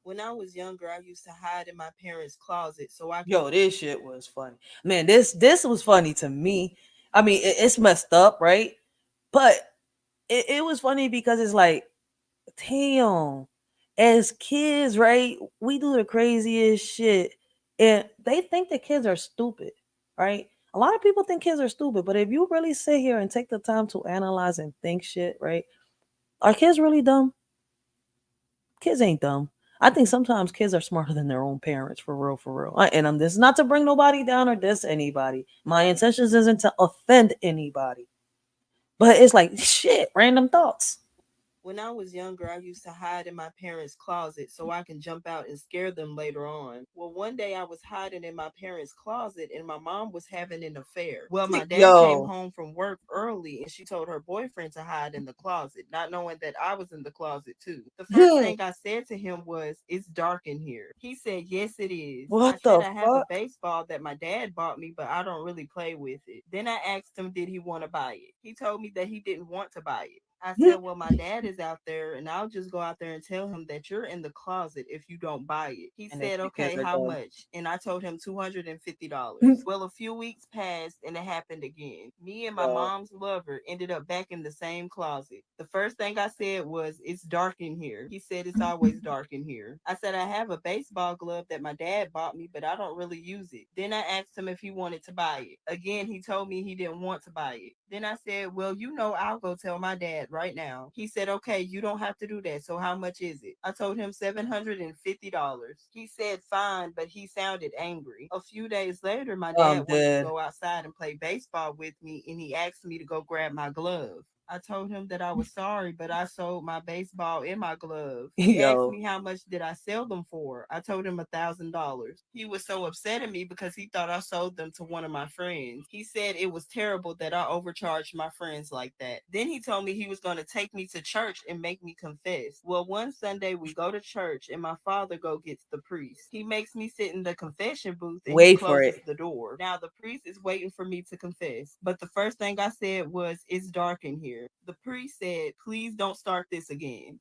When I was younger, I used to hide in my parents' closet so I could. Yo, this shit was funny. Man, this was funny to me. I mean, it's messed up, right? But it was funny because it's like, damn, as kids, right? We do the craziest shit. And they think the kids are stupid, right? A lot of people think kids are stupid, but if you really sit here and take the time to analyze and think shit, right? Are kids really dumb? Kids ain't dumb. I think sometimes kids are smarter than their own parents, for real, for real. And this is not to bring nobody down or diss anybody. My intentions isn't to offend anybody, but it's like shit, random thoughts. When I was younger, I used to hide in my parents' closet so I can jump out and scare them later on. Well, one day I was hiding in my parents' closet and my mom was having an affair. Well, my dad came Yo, home from work early and she told her boyfriend to hide in the closet, not knowing that I was in the closet too. The first thing I said to him was, "It's dark in here." He said, "Yes, it is." I what said, the "I have a fuck? baseball that my dad bought me, but I don't really play with it." Then I asked him, did he want to buy it? He told me that he didn't want to buy it. I said, "Well, my dad is out there, and I'll just go out there and tell him that you're in the closet if you don't buy it." He And if said, you kids "Okay, are how dumb. much?" And I told him $250. Well, a few weeks passed, and it happened again. Me and my Yo, mom's lover ended up back in the same closet. The first thing I said was, "It's dark in here." He said, "It's always dark in here." I said, "I have a baseball glove that my dad bought me, but I don't really use it." Then I asked him if he wanted to buy it. Again, he told me he didn't want to buy it. Then I said, "Well, I'll go tell my dad right now." He said, "Okay, you don't have to do that. So how much is it?" I told him $750. He said, "Fine," but he sounded angry. A few days later, my I'm dad wanted to dead. go outside and play baseball with me, and he asked me to go grab my glove. I told him that I was sorry, but I sold my baseball and my glove. He asked Yo, me how much did I sell them for. I told him $1,000. He was so upset at me because he thought I sold them to one of my friends. He said it was terrible that I overcharged my friends like that. Then he told me he was going to take me to church and make me confess. Well, one Sunday we go to church and my father go gets the priest. He makes me sit in the confession booth and he wait for closes it. the door. Now the priest is waiting for me to confess. But the first thing I said was, "It's dark in here." The priest said, "Please don't start this again."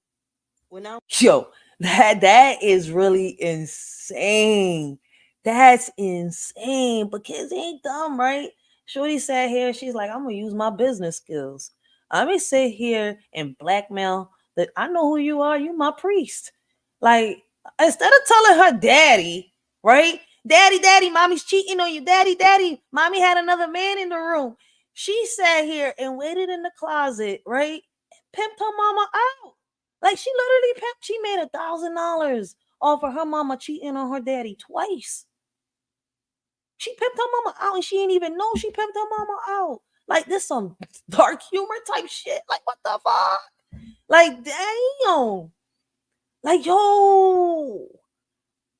When I Yo, that is really insane. That's insane. But kids ain't dumb, right? Shorty sat here. She's like, I'm gonna use my business skills. I'm gonna sit here and blackmail that I know who you are. You my priest. Like instead of telling her daddy, right? Daddy, daddy, mommy's cheating on you. Daddy, daddy, mommy had another man in the room. She sat here and waited in the closet, right? Pimped her mama out. Like she literally she made $1,000 off of her mama cheating on her daddy twice. She pimped her mama out and she didn't even know she pimped her mama out. Like this some dark humor type shit. Like what the fuck? Like damn. Like yo.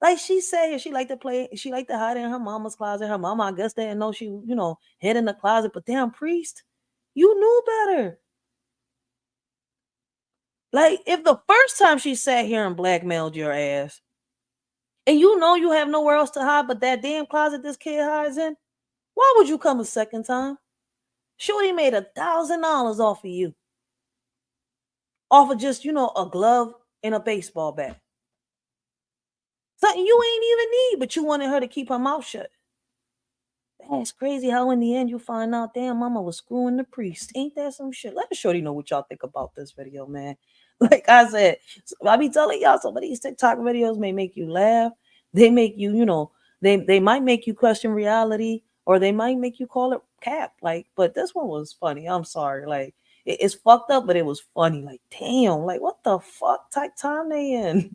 Like she said, she liked to play. She liked to hide in her mama's closet. Her mama, I guess, didn't know she, hid in the closet. But damn, priest, you knew better. Like if the first time she sat here and blackmailed your ass, and you know you have nowhere else to hide but that damn closet this kid hides in, why would you come a second time? Shorty made $1,000 off of you, off of just a glove and a baseball bat, something you ain't even need, but you wanted her to keep her mouth shut. That's crazy how in the end you find out damn mama was screwing the priest. Ain't that some shit? Let the shorty know what y'all think about this video, man. Like I said, I be telling y'all some of these TikTok videos may make you laugh. They make you, they might make you question reality, or they might make you call it cap. Like, but this one was funny. I'm sorry. Like it's fucked up, but it was funny. Like, damn, like what the fuck type time they in?